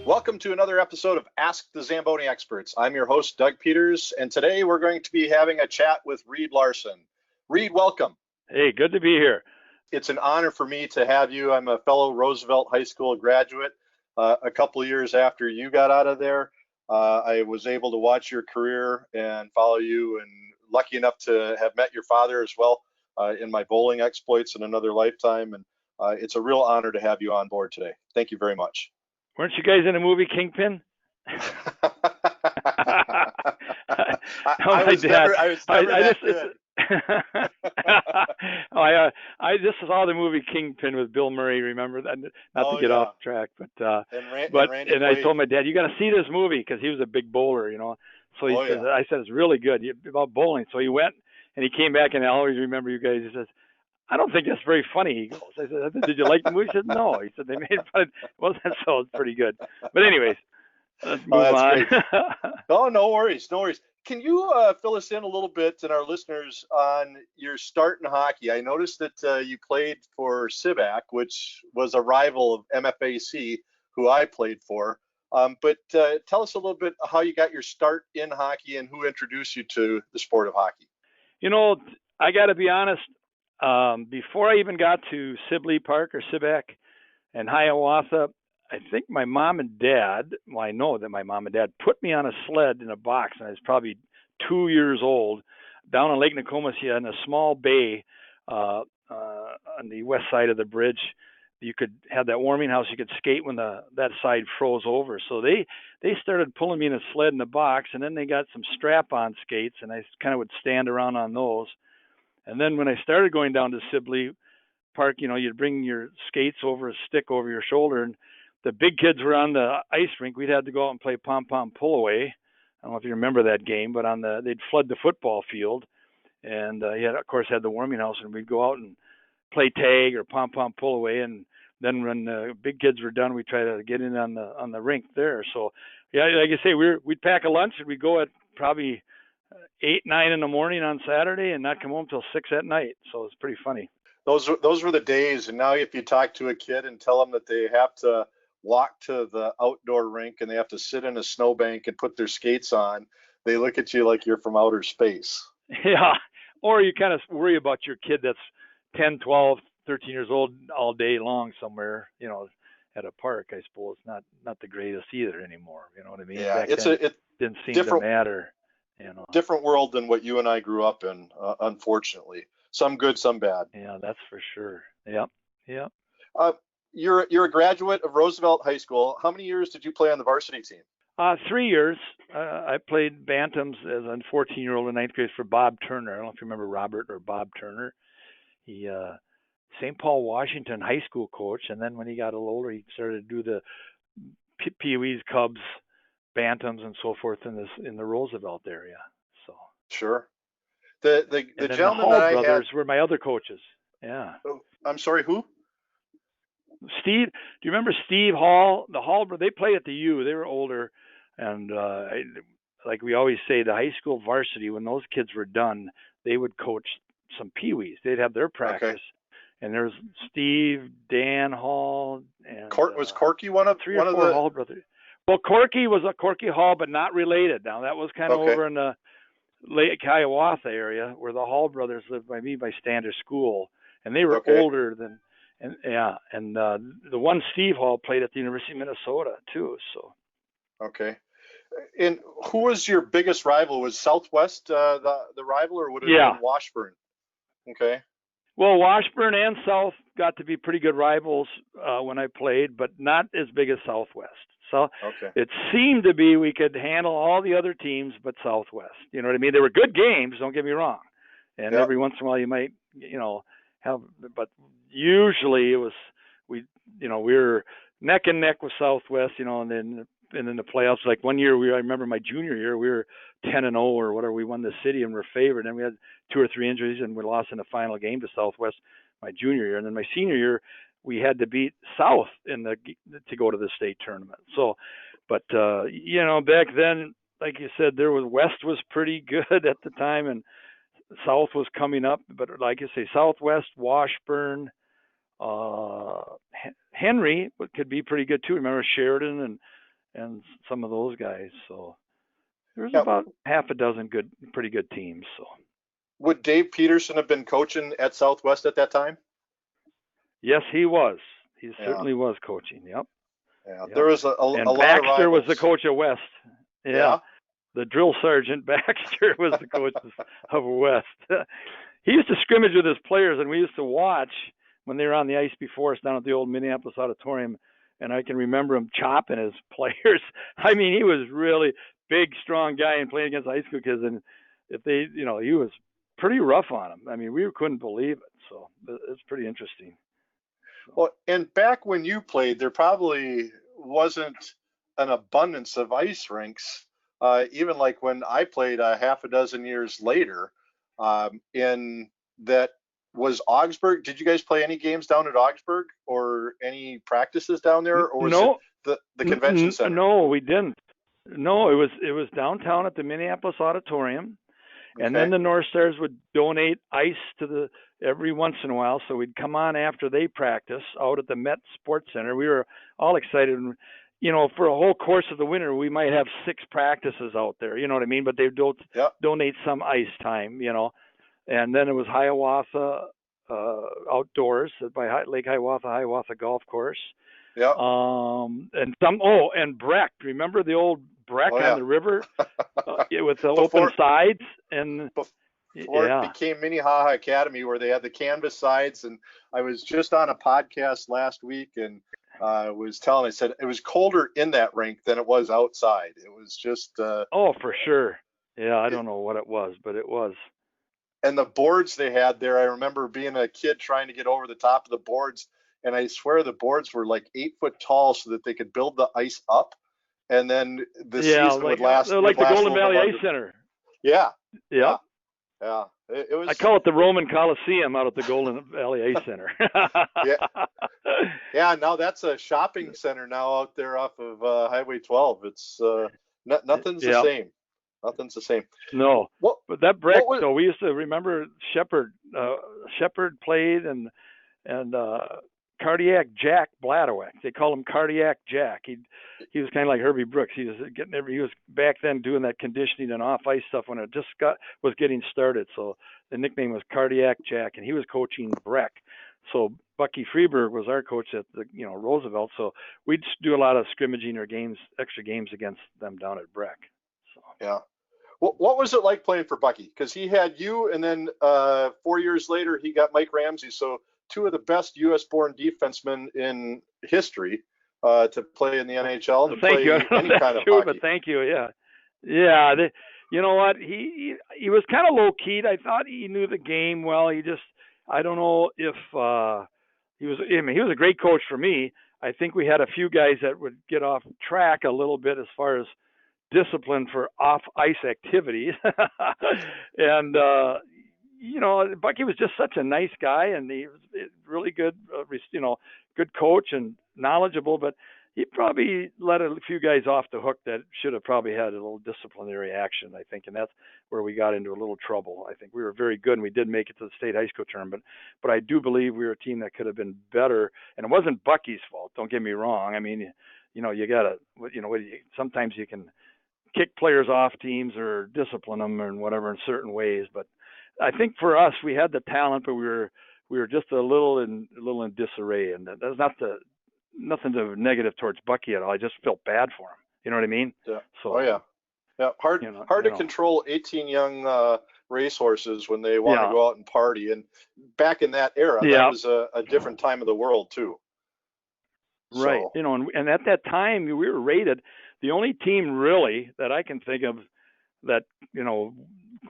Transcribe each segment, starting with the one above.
Welcome to another episode of Ask the Zamboni Experts. I'm your host, Doug Peters, and today we're going to be having a chat with Reed Larson. Reed, welcome. Hey, good to be here. It's an honor for me to have you. I'm a fellow Roosevelt High School graduate. A couple of years after you got out of there, I was able to watch your career and follow you, and lucky enough to have met your father as well in my bowling exploits in another lifetime. And it's a real honor to have you on board today. Thank you very much. Weren't you guys in a movie, Kingpin? I was never that good. I just saw the movie Kingpin with Bill Murray. Remember that? Not to get off track, but I told my dad, "You got to see this movie," because he was a big bowler, you know. So I said, "It's really good about bowling." So he went and he came back, and I always remember you guys. He says, "I don't think that's very funny." He goes, I said, "Did you like the movie?" He said, "No." He said, "They made fun. It wasn't so. It's pretty good." But anyways, let's move on. Oh, no worries. Can you fill us in a little bit and our listeners on your start in hockey? I noticed that you played for Civac, which was a rival of MFAC, who I played for. But tell us a little bit how you got your start in hockey and who introduced you to the sport of hockey. You know, I got to be honest. Before I even got to Sibley Park or Civac and Hiawatha, I think my mom and dad, well, I know that my mom and dad put me on a sled in a box, and I was probably 2 years old, down on Lake Nokomis in a small bay on the west side of the bridge. You could have that warming house. You could skate when that side froze over. So they started pulling me in a sled in the box, and then they got some strap-on skates, and I kind of would stand around on those. And then when I started going down to Sibley Park, you know, you'd bring your skates over a stick over your shoulder, and the big kids were on the ice rink. We'd have to go out and play pom-pom pull-away. I don't know if you remember that game, but they'd flood the football field, and of course, had the warming house, and we'd go out and play tag or pom-pom pull-away. And then when the big kids were done, we'd try to get in on the rink there. So, yeah, like I say, we'd pack a lunch, and we'd go at probably 8, 9 in the morning on Saturday and not come home till 6 at night. So it's pretty funny. Those were the days. And now if you talk to a kid and tell them that they have to walk to the outdoor rink and they have to sit in a snowbank and put their skates on, they look at you like you're from outer space. Yeah. Or you kind of worry about your kid that's 10, 12, 13 years old all day long somewhere, you know, at a park. I suppose not the greatest either anymore. You know what I mean? Yeah, it didn't seem to matter. You know, different world than what you and I grew up in, unfortunately. Some good, some bad. Yeah, that's for sure. Yep. You're a graduate of Roosevelt High School. How many years did you play on the varsity team? 3 years. I played bantams as a 14-year-old in ninth grade for Bob Turner. I don't know if you remember Robert or Bob Turner. He St. Paul, Washington high school coach, and then when he got a little older, he started to do the Pee-wees, Cubs, bantams, and so forth in the Roosevelt area. So sure. The gentleman the Hall brothers were my other coaches. Yeah. Oh, I'm sorry, who? Steve. Do you remember Steve Hall? The Hall brothers. They played at the U. They were older, and like we always say, the high school varsity. When those kids were done, they would coach some Pee-wees. They'd have their practice. Okay. And there's Steve, Dan Hall, and was Corky one of 3 or 4 Hall brothers. Well, Corky was a Corky Hall, but not related. Now that was kind of over in the Lake Hiawatha area where the Hall brothers lived by Standish School, and they were older than, and the one Steve Hall played at the University of Minnesota too. So. Okay. And who was your biggest rival? Was Southwest the rival, or would it have been Washburn? Okay. Well, Washburn and South got to be pretty good rivals when I played, but not as big as Southwest. So it seemed to be we could handle all the other teams but Southwest. You know what I mean? They were good games, don't get me wrong. And every once in a while you might, you know, have, but usually it was, we were neck and neck with Southwest, you know, and then in the playoffs, like one year I remember my junior year, we were 10-0 or whatever. We won the city and we're favored. And we had 2 or 3 injuries and we lost in the final game to Southwest my junior year. And then my senior year, we had to beat South to go to the state tournament. So, but you know, back then, like you said, West was pretty good at the time, and South was coming up. But like you say, Southwest, Washburn, Henry could be pretty good too. Remember Sheridan and and some of those guys. So there's Yeah. about half a dozen pretty good teams. So Would Dave Peterson have been coaching at Southwest at that time? yes, he was. He Yeah. certainly was coaching. Yep. Yeah. Yep. There was a And lot of Baxter rivals. was the coach of West. Yeah. The drill sergeant Baxter was the coach of West. He used to scrimmage with his players, and we used to watch when they were on the ice before us down at the old Minneapolis Auditorium. And I can remember him chopping his players. I mean, he was really big, strong guy and playing against high school kids. And if they, he was pretty rough on them. I mean, we couldn't believe it. So it's pretty interesting. Well, and back when you played, there probably wasn't an abundance of ice rinks. Even like when I played a half a dozen years later, in that was Augsburg. Did you guys play any games down at Augsburg or any practices down there, or was it the convention center? No, we didn't. No, it was downtown at the Minneapolis Auditorium. Okay. And then the North Stars would donate ice to every once in a while, so we'd come on after they practice out at the Met Sports Center. We were all excited, for a whole course of the winter, we might have 6 practices out there. You know what I mean? But they donate some ice time, And then it was Hiawatha outdoors by Lake Hiawatha Golf Course. Yeah. And Breck. Remember the old Breck on the river with the open sides and before it became Minnehaha Academy, where they had the canvas sides. And I was just on a podcast last week and I said it was colder in that rink than it was outside. It was just for sure. Yeah, I don't know what it was, but it was. And the boards they had there, I remember being a kid trying to get over the top of the boards, and I swear the boards were like 8 foot tall so that they could build the ice up, and then the season would last. Like the Golden Valley Ice Center. Yeah. Yeah. Yeah. It was. I call it the Roman Coliseum out at the Golden Valley Ice Center. Yeah. Now that's a shopping center now out there off of Highway 12. It's nothing's the same. Nothing's the same. No. But that Breck, though, we used to remember Shepard. Shepard played and Cardiac Jack Bladowak. They call him Cardiac Jack. He was kind of like Herbie Brooks. He was back then doing that conditioning and off ice stuff when it just was getting started. So the nickname was Cardiac Jack, and he was coaching Breck. So Bucky Freeberg was our coach at the Roosevelt. So we'd do a lot of scrimmaging or extra games against them down at Breck. So. Yeah. What was it like playing for Bucky? Because he had you, and then 4 years later he got Mike Ramsey. So 2 of the best U.S.-born defensemen in history to play in the NHL. Well, thank you. Any kind of hockey. But thank you. Yeah. You know what? He was kind of low keyed. I thought he knew the game well. I don't know if he was. I mean, he was a great coach for me. I think we had a few guys that would get off track a little bit as far as discipline for off ice activities. And Bucky was just such a nice guy, and he was really good, good coach and knowledgeable, but he probably let a few guys off the hook that should have probably had a little disciplinary action, I think, and that's where we got into a little trouble. I think we were very good, and we did make it to the state high school tournament, but I do believe we were a team that could have been better, and it wasn't Bucky's fault, don't get me wrong. I mean, you gotta, sometimes you can kick players off teams or discipline them or whatever in certain ways, but I think for us, we had the talent, but we were just a little in disarray, and that's nothing to negative towards Bucky at all. I just felt bad for him. You know what I mean? Yeah. So, yeah. Hard to control 18 young racehorses when they want to go out and party. And back in that era, that was a different time of the world too. Right. So. And at that time we were rated the only team really that I can think of that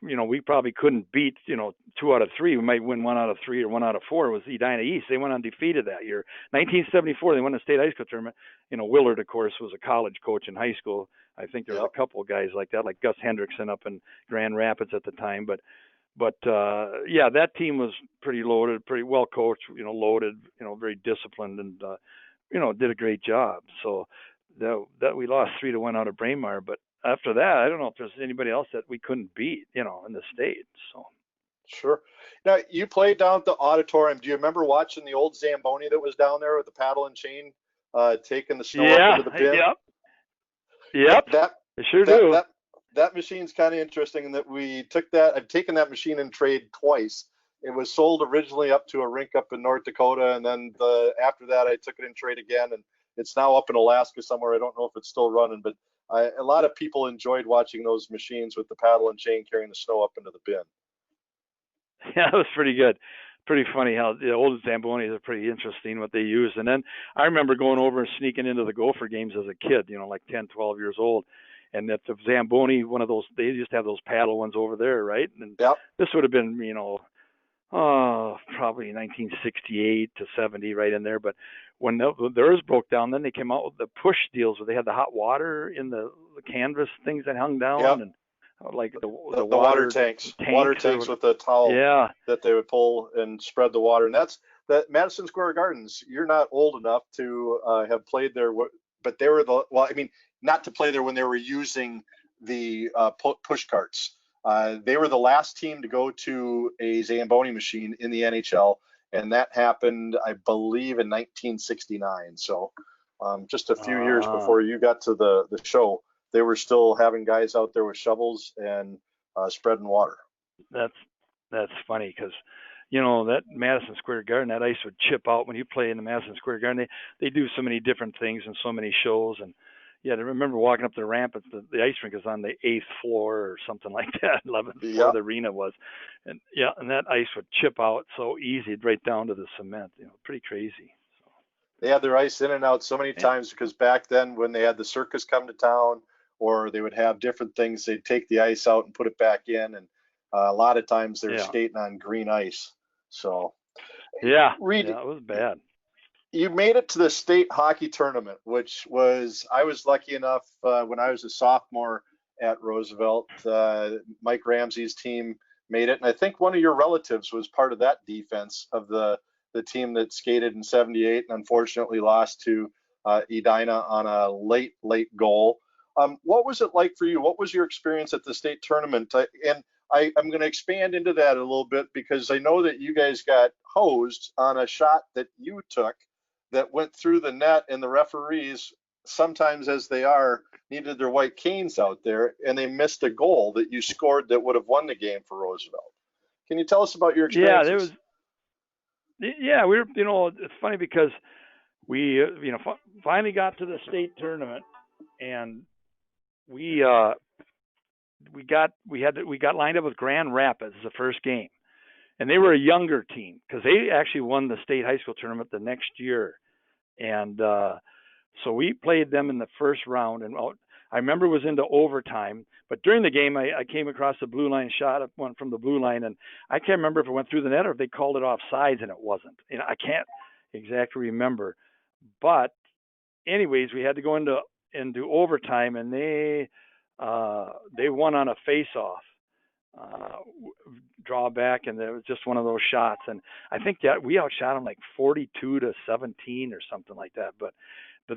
we probably couldn't beat, 2 out of 3. We might win 1 out of 3 or 1 out of 4 was Edina East. They went undefeated that year. 1974, they won the state high school tournament. Willard, of course, was a college coach in high school. I think there was a couple of guys like that, like Gus Hendrickson up in Grand Rapids at the time. But that team was pretty loaded, pretty well coached, loaded, very disciplined, and, did a great job. So that we lost 3-1 out of Braemar, but after that, I don't know if there's anybody else that we couldn't beat, in the state. So. Sure. Now, you played down at the auditorium. Do you remember watching the old Zamboni that was down there with the paddle and chain, taking the snow up into the bin? Yep. That They sure that do. that that machine's kind of interesting in that we took that. I've taken that machine in trade twice. It was sold originally up to a rink up in North Dakota, and then after that I took it in trade again, and it's now up in Alaska somewhere. I don't know if it's still running, but a lot of people enjoyed watching those machines with the paddle and chain carrying the snow up into the bin. Yeah, it was pretty good. Pretty funny how the old Zambonis are pretty interesting what they use. And then I remember going over and sneaking into the Gopher games as a kid, like 10, 12 years old. And that the Zamboni, one of those, they used to have those paddle ones over there, right? And Yep. this would have been, probably 1968 to 70, right in there. But when theirs broke down, then they came out with the push deals where they had the hot water in the canvas things that hung down, Yep. and like the water tanks with the towel that they would pull and spread the water. And that's that Madison Square Gardens. You're not old enough to have played there, but they were not to play there when they were using the push carts. They were the last team to go to a Zamboni machine in the NHL, and that happened, I believe, in 1969. So just a few years before you got to the show, they were still having guys out there with shovels and spreading water. That's funny because, that Madison Square Garden, that ice would chip out when you play in the Madison Square Garden. They do so many different things and so many shows. And yeah, I remember walking up the ramp. The ice rink is on the 8th floor or something like that, 11th floor the arena was. And and that ice would chip out so easy right down to the cement. Pretty crazy. So. They had their ice in and out so many times because back then when they had the circus come to town, or they would have different things, they'd take the ice out and put it back in, and a lot of times they were skating on green ice. So Reed, it was bad. You made it to the state hockey tournament, which I was lucky enough when I was a sophomore at Roosevelt. Mike Ramsey's team made it, and I think one of your relatives was part of that defense of the team that skated in '78 and unfortunately lost to Edina on a late goal. What was it like for you? What was your experience at the state tournament? I'm going to expand into that a little bit because I know that you guys got hosed on a shot that you took that went through the net, and the referees, sometimes as they are, needed their white canes out there, and they missed a goal that you scored that would have won the game for Roosevelt. Can you tell us about your experiences? We were, it's funny because we, finally got to the state tournament, and we got lined up with Grand Rapids the first game, and they were a younger team because they actually won the state high school tournament the next year, and so we played them in the first round, and I remember it was into overtime. But during the game, I came across the blue line shot, one from the blue line, and I can't remember if it went through the net or if they called it offsides, and it wasn't. I can't exactly remember, but anyways, we had to go into overtime, and they won on a face-off drawback, and it was just one of those shots. And I think that we outshot them like 42-17 or something like that. But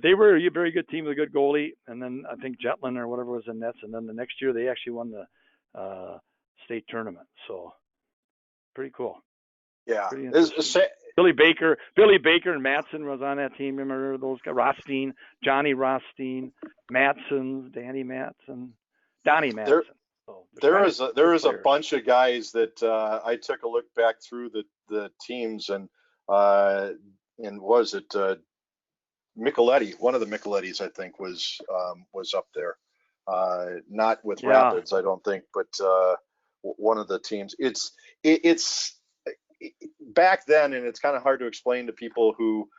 they were a very good team with a good goalie. And then I think Jetlin or whatever was in nets. And then the next year they actually won the state tournament. So pretty cool. Yeah. Billy Baker and Matson was on that team. Remember those guys? Rothstein, Johnny Rothstein, Matson, Donnie Matson. There is a bunch of guys that I took a look back through the teams, and was it Micheletti? One of the Michelettis, I think, was up there. Not with Rapids, I don't think, but one of the teams. It's back then, and it's kind of hard to explain to people who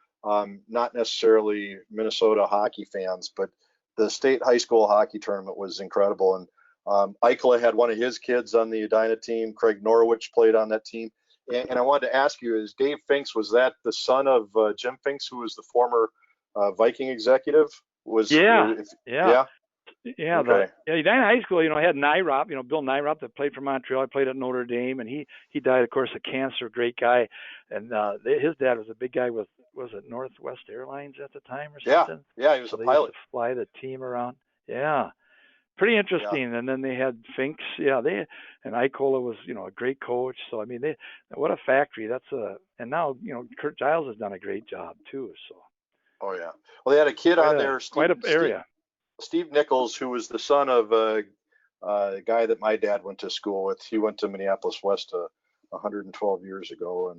not necessarily Minnesota hockey fans, but the state high school hockey tournament was incredible. And Eichela had one of his kids on the Edina team. Craig Norwich played on that team. And I wanted to ask you, is Dave Finks, was that the son of Jim Finks, who was the former Viking executive? Okay. Edina High School, had Nyrop, Bill Nyrop that played for Montreal. He played at Notre Dame, and he died, of course, of cancer. Great guy. And his dad was a big guy with, was it Northwest Airlines at the time or something? Yeah, he was a pilot. Used to fly the team around. Yeah. Pretty interesting. Yeah. And then they had Finks. And Eichela was, a great coach. So, I mean, what a factory. And now, Kurt Giles has done a great job too. So. Oh, yeah. Well, they had a kid on there. Quite an area. Steve Nichols, who was the son of a guy that my dad went to school with. He went to Minneapolis West 112 years ago,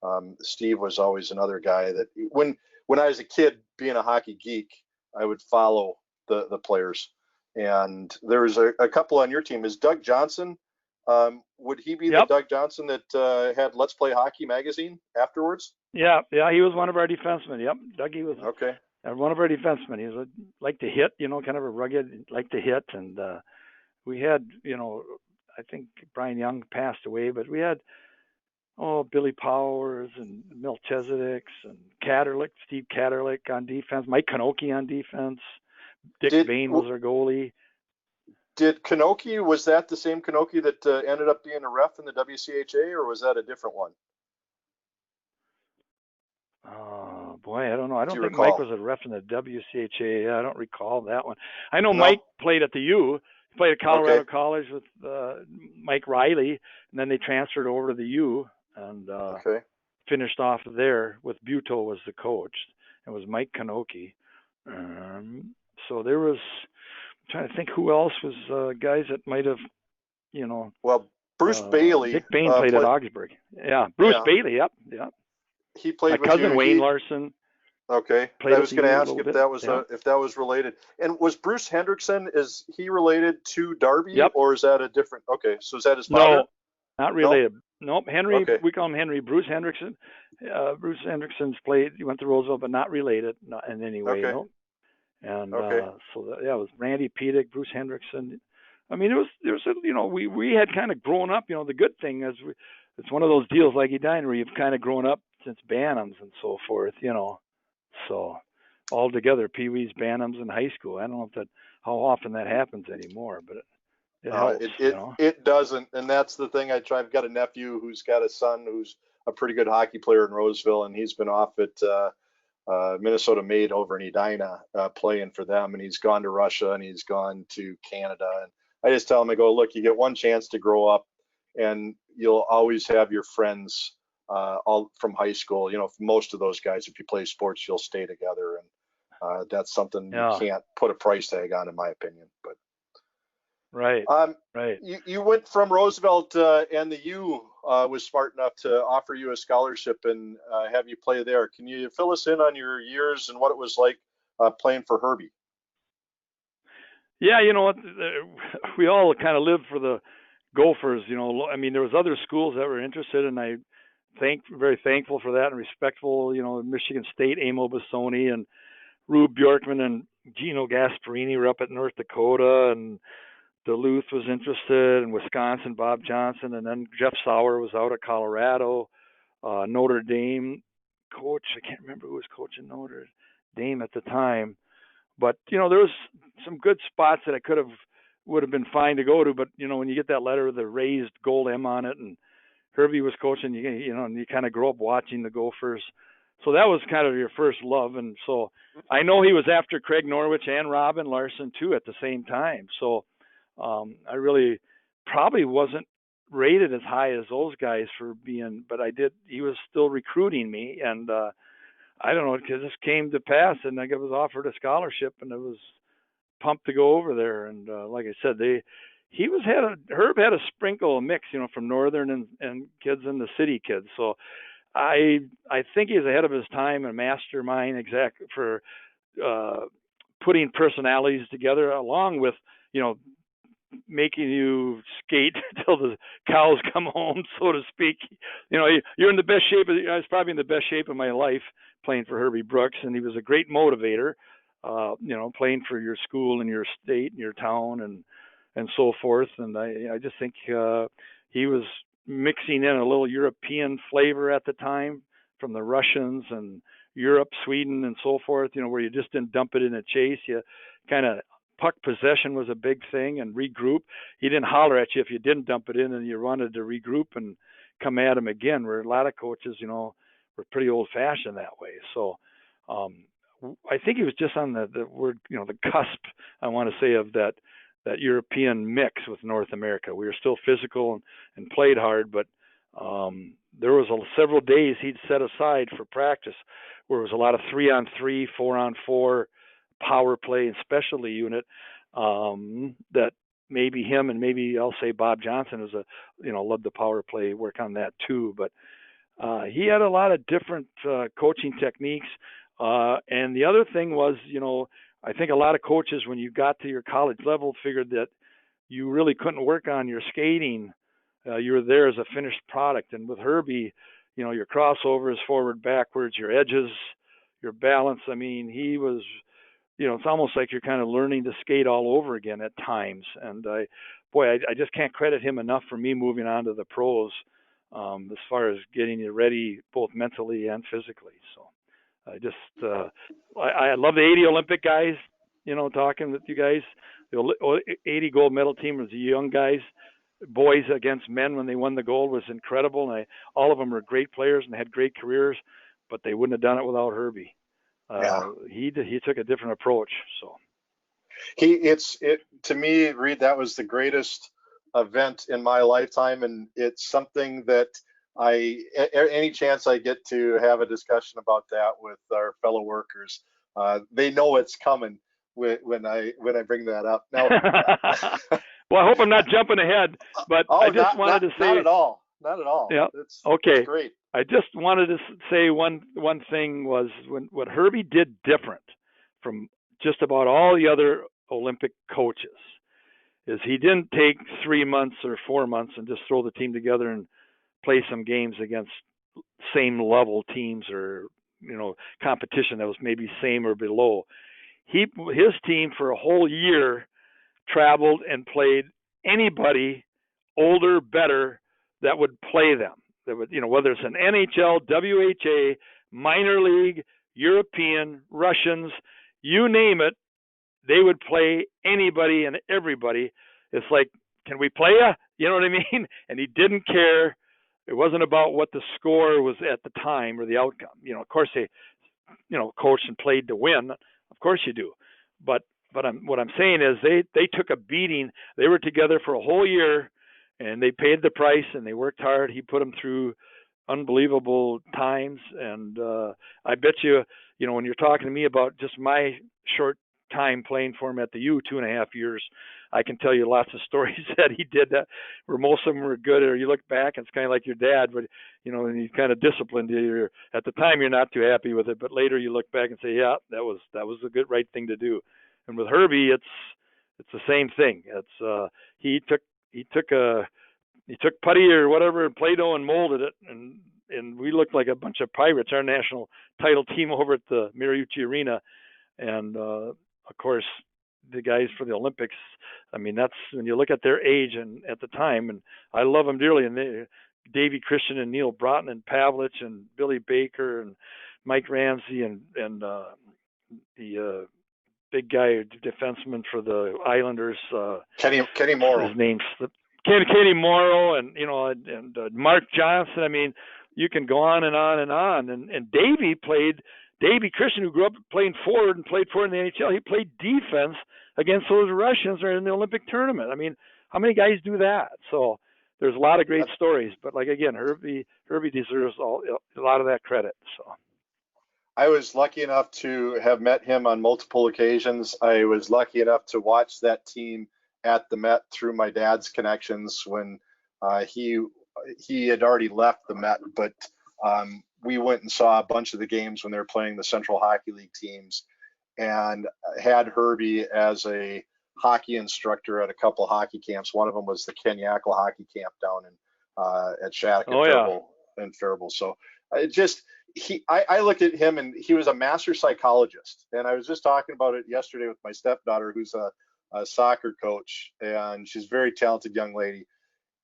and Steve was always another guy that when I was a kid, being a hockey geek, I would follow the players. And there was a couple on your team. Is Doug Johnson? Would he be the Yep. Doug Johnson that had Let's Play Hockey magazine afterwards? Yeah, he was one of our defensemen. Yep, Dougie was Okay. one of our defensemen. He was like to hit, kind of a rugged, like to hit. And we had, I think Brian Young passed away, but we had Billy Powers and Milt Chesedeks and Steve Katerlik on defense, Mike Kanoki on defense. Dick Bain was our goalie. Did Kanoki, was that the same Kanoki that ended up being a ref in the WCHA, or was that a different one? Oh, boy, I don't know. I don't think recall? Mike was a ref in the WCHA. I don't recall that one. I know Mike played at the U. He played at Colorado College with Mike Riley, and then they transferred over to the U and finished off there with Buto was the coach. It was Mike Kanoki. So there was, I'm trying to think who else was guys that might have, Well, Bruce Bailey. Dick Bain played at Augsburg. Yeah, Bruce Bailey. Yep. He played with cousin Wayne Larson. Okay, I was going to ask if that was related. And was Bruce Hendrickson, is he related to Darby, or is that a different? Okay, so is that his father? No, not related. Nope. Henry, we call him Henry. Bruce Hendrickson. Bruce Hendrickson's played. He went to Roosevelt, but not related, not in any way. Nope. And so it was Randy Pedic, Bruce Hendrickson. I mean, we had kind of grown up. The good thing is it's one of those deals like Edina where you've kind of grown up since Bantams and so forth. So all together, Pee Wees, Bantams, in high school. I don't know how often that happens anymore, but it helps. It doesn't, and that's the thing. I've got a nephew who's got a son who's a pretty good hockey player in Roseville, and he's been off at Minnesota Made over in Edina playing for them, and he's gone to Russia and he's gone to Canada. And I just tell him, I go, look, you get one chance to grow up, and you'll always have your friends all from high school. Most of those guys, if you play sports, you'll stay together, and that's something you can't put a price tag on, in my opinion. But right. You went from Roosevelt, and the U was smart enough to offer you a scholarship and have you play there. Can you fill us in on your years and what it was like playing for Herbie? Yeah, we all kind of lived for the Gophers. I mean, there was other schools that were interested, and I very thankful for that and respectful. Michigan State, Amo Bassoni and Rube Bjorkman and Gino Gasparini were up at North Dakota, and Duluth was interested, and Wisconsin, Bob Johnson, and then Jeff Sauer was out at Colorado. Notre Dame coach, I can't remember who was coaching Notre Dame at the time, but there was some good spots that would have been fine to go to. But when you get that letter with the raised gold M on it, and Herbie was coaching, and you kind of grow up watching the Gophers. So that was kind of your first love. And so I know he was after Craig Norwich and Robin Larson too at the same time. So I really probably wasn't rated as high as those guys but he was still recruiting me. And I don't know, it just came to pass, and I was offered a scholarship, and I was pumped to go over there. And like I said, Herb had a sprinkle, a mix, from Northern and kids and the city kids. So I think he's ahead of his time, a mastermind exactly for putting personalities together, along with, making you skate till the cows come home, so to speak. You're in the best shape. I was probably in the best shape of my life playing for Herbie Brooks, and he was a great motivator, playing for your school and your state and your town and so forth. And I just think he was mixing in a little European flavor at the time from the Russians and Europe, Sweden, and so forth, where you just didn't dump it in a chase. You kind of puck possession was a big thing, and regroup. He didn't holler at you if you didn't dump it in, and you wanted to regroup and come at him again, where a lot of coaches, were pretty old-fashioned that way. So I think he was just on the word, the cusp, I want to say, of that European mix with North America. We were still physical and played hard, but there was several days he'd set aside for practice where it was a lot of 3-on-3, 4-on-4 power play and specialty unit that maybe him and maybe I'll say Bob Johnson is loved the power play, work on that too. But he had a lot of different coaching techniques. And the other thing was, I think a lot of coaches, when you got to your college level, figured that you really couldn't work on your skating. You were there as a finished product. And with Herbie, your crossovers, forward, backwards, your edges, your balance. I mean, he was, it's almost like you're kind of learning to skate all over again at times. And I just can't credit him enough for me moving on to the pros as far as getting you ready both mentally and physically. So I love the 80 Olympic guys, talking with you guys. The 80 gold medal team was the young guys. Boys against men when they won the gold was incredible. And all of them were great players and had great careers, but they wouldn't have done it without Herbie. He took a different approach. So to me, Reed, that was the greatest event in my lifetime, and it's something that any chance I get to have a discussion about that with our fellow workers, they know it's coming when I bring that up. Now, well, I hope I'm not jumping ahead, but I just wanted to say not at all. Yeah. It's great. I just wanted to say one thing was what Herbie did different from just about all the other Olympic coaches is he didn't take 3 months or 4 months and just throw the team together and play some games against same level teams or competition that was maybe same or below. His team for a whole year traveled and played anybody older, better that would play them. That would, whether it's an NHL, WHA, minor league, European, Russians, you name it, they would play anybody and everybody. It's like, can we play you? You know what I mean? And he didn't care. It wasn't about what the score was at the time or the outcome. Of course they, coached and played to win. Of course you do. But what I'm saying is they took a beating. They were together for a whole year, and they paid the price, and they worked hard. He put them through unbelievable times. And I bet you, when you're talking to me about just my short time playing for him at the U, 2.5 years, I can tell you lots of stories that he did that where most of them were good, or you look back and it's kind of like your dad, but and he's kind of disciplined you. At the time you're not too happy with it, but later you look back and say, yeah, that was a good right thing to do. And with Herbie, it's the same thing. It's he took putty or whatever, Play-Doh, and molded it, and we looked like a bunch of pirates, our national title team over at the Mariucci Arena. And of course, the guys for the Olympics, I mean, that's when you look at their age and at the time, and I love them dearly. And Davey Christian and Neil Broughton and Pavlich and Billy Baker and Mike Ramsey and the big guy, defenseman for the Islanders, Kenny Morrow. His name's Kenny Morrow, and Mark Johnson. I mean, you can go on and on and on. And Davey Christian, who grew up playing forward and played forward in the NHL, he played defense against those Russians in the Olympic tournament. I mean, how many guys do that? So there's a lot of great stories. But like again, Herbie deserves a lot of that credit. So I was lucky enough to have met him on multiple occasions. I was lucky enough to watch that team at the Met through my dad's connections when he had already left the Met, but we went and saw a bunch of the games when they were playing the Central Hockey League teams, and had Herbie as a hockey instructor at a couple of hockey camps. One of them was the Kenyackle hockey camp down in at Shattuck and Faribault. So I looked at him, and he was a master psychologist. And I was just talking about it yesterday with my stepdaughter, who's a soccer coach, and she's a very talented young lady.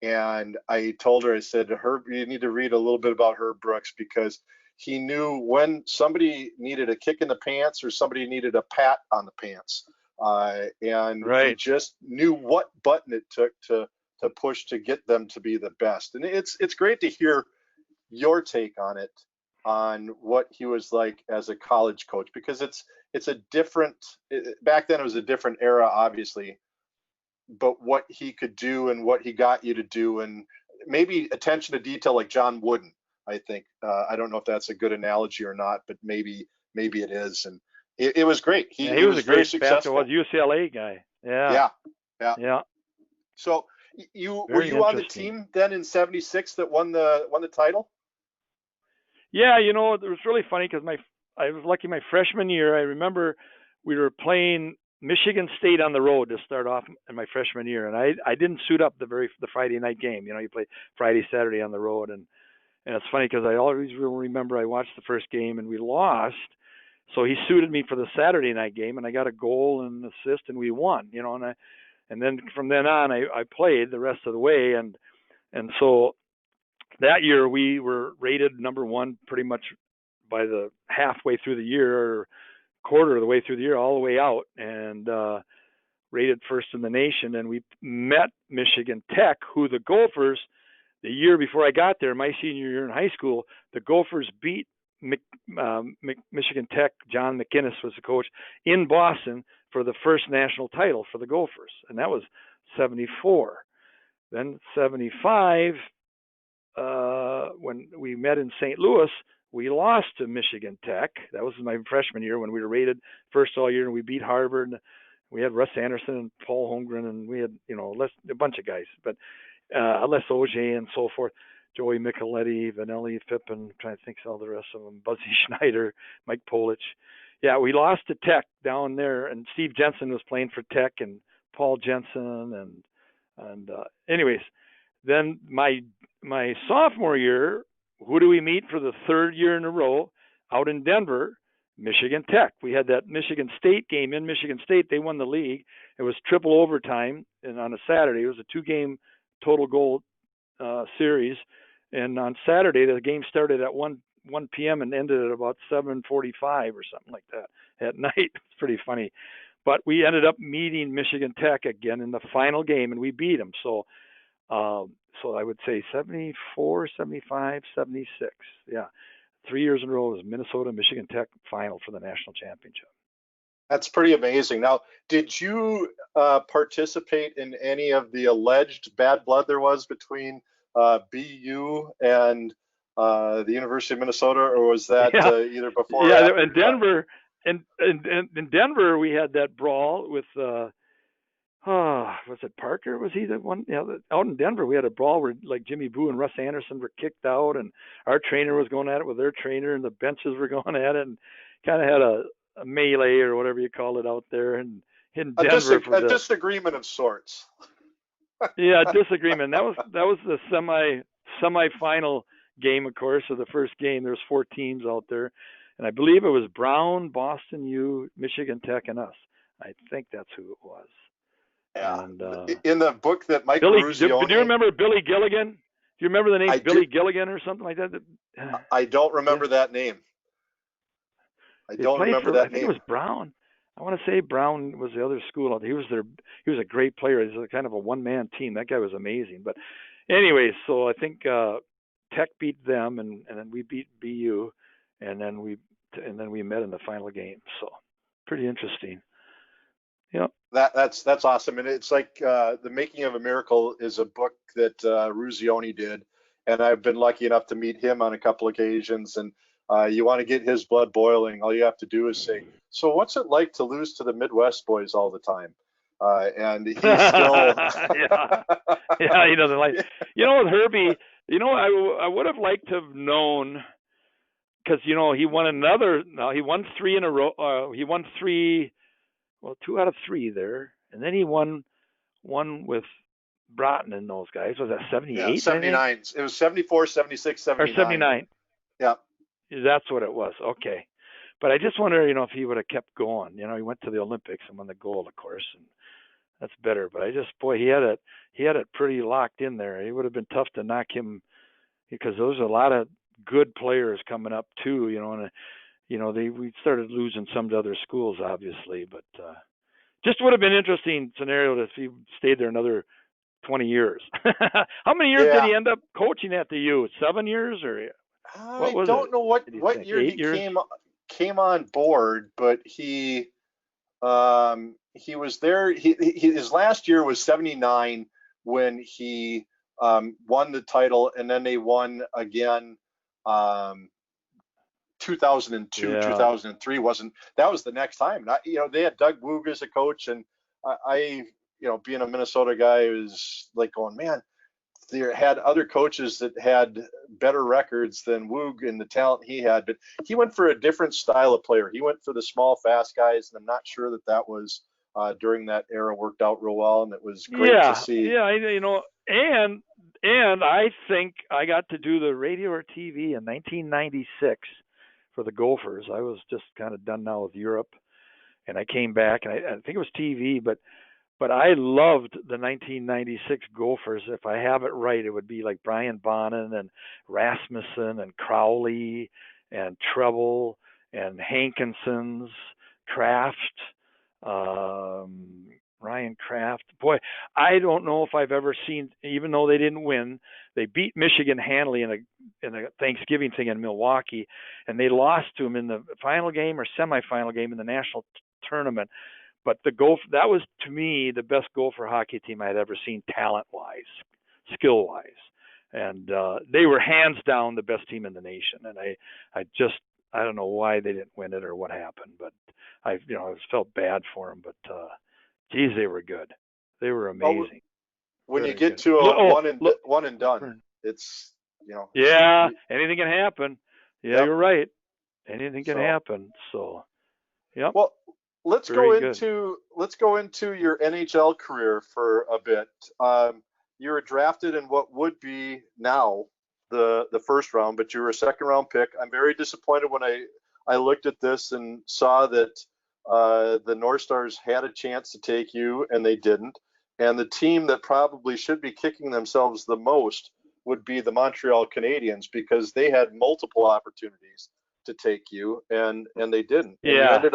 And I told her, I said, Herb, you need to read a little bit about Herb Brooks, because he knew when somebody needed a kick in the pants or somebody needed a pat on the pants. And he just knew what button it took to push to get them to be the best. And it's great to hear your take on it, on what he was like as a college coach, because it's a different, back then it was a different era, obviously, but what he could do and what he got you to do, and maybe attention to detail like John Wooden, I think. I don't know if that's a good analogy or not, but maybe it is. And It was great. Yeah, He was a was very great successful. basketball UCLA guy. Yeah, Yeah, yeah. yeah, So were very you on the interesting. team then in '76 that won the title? Yeah, it was really funny because I was lucky my freshman year. I remember we were playing Michigan State on the road to start off in my freshman year, and I didn't suit up the Friday night game. You play Friday Saturday on the road, and it's funny because I always will remember I watched the first game and we lost. So he suited me for the Saturday night game, and I got a goal and assist, and we won. And then from then on, I played the rest of the way, and so that year we were rated number one pretty much by the halfway through the year, or quarter of the way through the year, all the way out, and rated first in the nation. And we met Michigan Tech, who the Gophers, the year before I got there, my senior year in high school, the Gophers beat Michigan Tech. John McInnes was the coach in Boston for the first national title for the Gophers, and that was '74. Then '75, when we met in St. Louis, we lost to Michigan Tech. That was my freshman year when we were rated first all year, and we beat Harvard. We had Russ Anderson and Paul Holmgren, and we had a bunch of guys, but Les Auger and so forth. Joey Micheletti, Vanelli, Fippen, I'm trying to think of all the rest of them, Buzzy Schneider, Mike Polich. Yeah, we lost to Tech down there, and Steve Jensen was playing for Tech, and Paul Jensen, and anyways, then my sophomore year, who do we meet for the third year in a row out in Denver? Michigan Tech. We had that Michigan State game in Michigan State. They won the league. It was triple overtime, and on a Saturday, it was a 2-game total goal series. And on Saturday, the game started at 1 p.m. and ended at about 7:45 or something like that at night. It's pretty funny. But we ended up meeting Michigan Tech again in the final game, and we beat them. So I would say 74, 75, 76. Yeah. 3 years in a row was Minnesota, Michigan Tech final for the national championship. That's pretty amazing. Now, did you participate in any of the alleged bad blood there was between BU and the University of Minnesota, or was that either before or after? In Denver, in Denver, we had that brawl with was it Parker? Was he the one? Out in Denver, we had a brawl where like Jimmy Boo and Russ Anderson were kicked out, and our trainer was going at it with their trainer, and the benches were going at it, and kind of had a melee or whatever you call it out there, and in Denver a disagreement of sorts. Yeah, disagreement. That was the semi-final game, of course, of the first game. There's 4 teams out there, and I believe it was Brown, Boston U, Michigan Tech, and us. I think that's who it was. Yeah. And, in the book that Mike do Ruzioni... you remember Billy Gilligan? Do you remember the name Billy Gilligan or something like that? I don't remember that name. I don't remember that name. I think it was Brown. I want to say Brown was the other school. He was a great player. He was kind of a one-man team. That guy was amazing. But anyways, so I think Tech beat them, and then we beat BU, and then we met in the final game. So pretty interesting. Yeah. That's awesome, and it's like The Making of a Miracle is a book that Ruzioni did, and I've been lucky enough to meet him on a couple occasions. And you want to get his blood boiling, all you have to do is say, "So what's it like to lose to the Midwest boys all the time?" And he's still yeah, he doesn't like. With Herbie, I would have liked to have known, because he won another. No, he won 3 in a row. He won 3. Well, 2 out of 3 there, and then he won one with Broughton and those guys. Was that 78? Yeah, 79. It was 74, 76, 79. Or 79. Yeah. That's what it was. Okay. But I just wonder, if he would have kept going. He went to the Olympics and won the gold, of course, and that's better. But he had it pretty locked in there. It would have been tough to knock him, because there's a lot of good players coming up too, and we started losing some to other schools, obviously, but just would have been an interesting scenario if he stayed there another 20 years. How many years did he end up coaching at the U? 7 years, or I don't know what year he came on board, but he was there. His last year was 79 when he won the title, and then they won again 2002, Yeah. 2003 wasn't. That was the next time. And they had Doug Woog as a coach, and being a Minnesota guy, was like going, man, they had other coaches that had better records than Woog and the talent he had, but he went for a different style of player. He went for the small, fast guys, and I'm not sure that was during that era worked out real well, and it was great to see. Yeah, and I think I got to do the radio or TV in 1996 for the Gophers. I was just kind of done now with Europe, and I came back, and I think it was TV, but I loved the 1996 Gophers. If I have it right, it would be like Brian Bonnen and Rasmussen and Crowley and Treble and Hankinson's, Kraft, Ryan Kraft. Boy, I don't know if I've ever seen, even though they didn't win, they beat Michigan handily in a Thanksgiving thing in Milwaukee, and they lost to them in the final game or semifinal game in the national tournament. But that was, to me, the best Gopher hockey team I had ever seen, talent-wise, skill-wise. And they were hands down the best team in the nation. And I don't know why they didn't win it or what happened, but I felt bad for them. But geez, they were good. They were amazing. When you get to a one and done, it's Yeah, anything can happen. Yeah, yep. You're right. Anything can happen. So, yeah. Well, let's go into your NHL career for a bit. You were drafted in what would be now the first round, but you were a second round pick. I'm very disappointed when I looked at this and saw that the North Stars had a chance to take you and they didn't. And the team that probably should be kicking themselves the most would be the Montreal Canadiens, because they had multiple opportunities to take you and they didn't. Yeah. And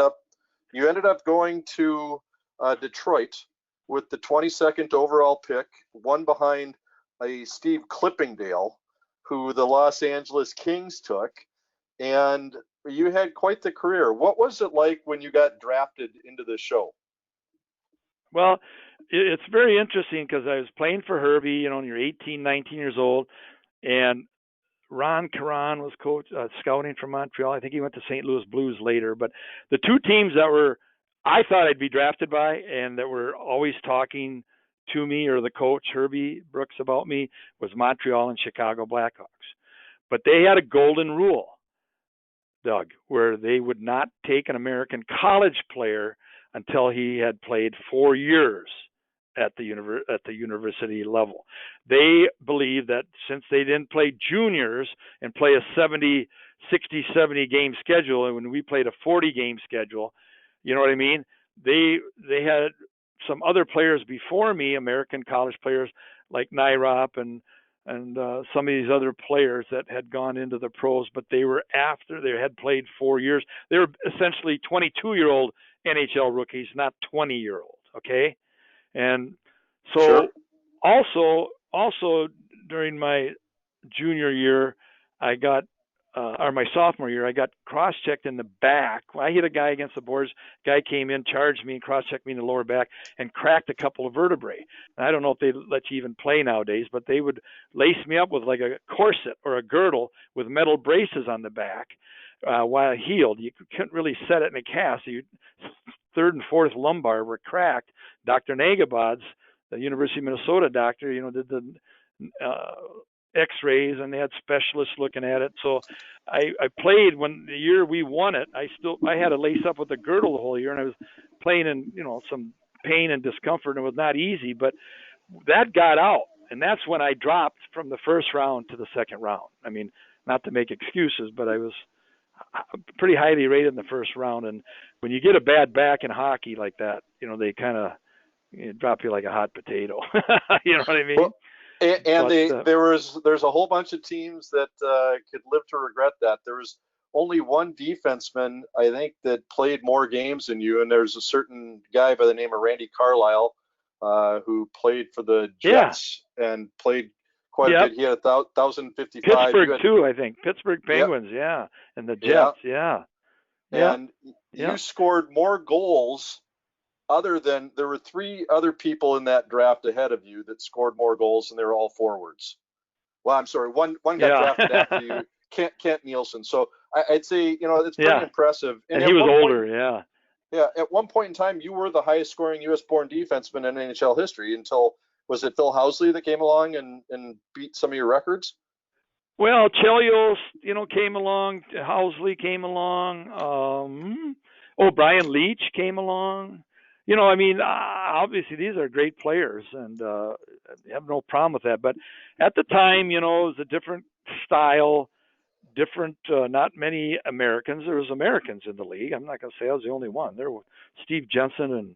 you ended up going to Detroit with the 22nd overall pick, one behind a Steve Klippingdale, who the Los Angeles Kings took. And you had quite the career. What was it like when you got drafted into the show? Well, it's very interesting because I was playing for Herbie, you're 18, 19 years old, and Ron Caron was scouting for Montreal. I think he went to St. Louis Blues later. But the two teams that I thought I'd be drafted by and that were always talking to me, or the coach, Herbie Brooks, about me, was Montreal and Chicago Blackhawks. But they had a golden rule, Doug, where they would not take an American college player until he had played 4 years at the university level. They believe that since they didn't play juniors and play a 60-70 game schedule, and when we played a 40 game schedule, you know what I mean? They had some other players before me, American college players like Nyrop and some of these other players that had gone into the pros, but they were after they had played 4 years. They were essentially 22-year-old NHL rookies, not 20-year-old. Okay. And so sure. also during my junior year, or my sophomore year, I got cross-checked in the back. I hit a guy against the boards. Guy came in, charged me, and cross-checked me in the lower back and cracked a couple of vertebrae. And I don't know if they let you even play nowadays, but they would lace me up with like a corset or a girdle with metal braces on the back while I healed. You couldn't really set it in a cast. So third and fourth lumbar were cracked. Dr. Nagabods, the University of Minnesota doctor, did the x-rays, and they had specialists looking at it. So I played when the year we won it. I had to lace up with a girdle the whole year, and I was playing in some pain and discomfort, and it was not easy, but that got out. And that's when I dropped from the first round to the second round. I mean, not to make excuses, but I was pretty highly rated in the first round. And when you get a bad back in hockey like that, they kind of drop you like a hot potato. You know what I mean? Well, there's a whole bunch of teams that could live to regret that. There was only one defenseman, I think, that played more games than you, and there's a certain guy by the name of Randy Carlisle who played for the Jets and played quite a bit. He had 1,055. Pittsburgh too, I think. Pittsburgh Penguins, and the Jets, And you scored more goals. There were three other people in that draft ahead of you that scored more goals, and they were all forwards. Well, I'm sorry, one got drafted after you. Kent Nielsen. So I'd say, it's pretty Yeah, impressive. and At he was one point, older. Yeah. yeah, at one point in time, you were the highest scoring U.S. born defenseman in NHL history until, was it Phil Housley that came along and beat some of your records? Well, Chelios, came along. Housley came along. Brian Leach came along. Obviously these are great players, and I have no problem with that. But at the time, it was a different style, different. Not many Americans. There was Americans in the league. I'm not going to say I was the only one. There were Steve Jensen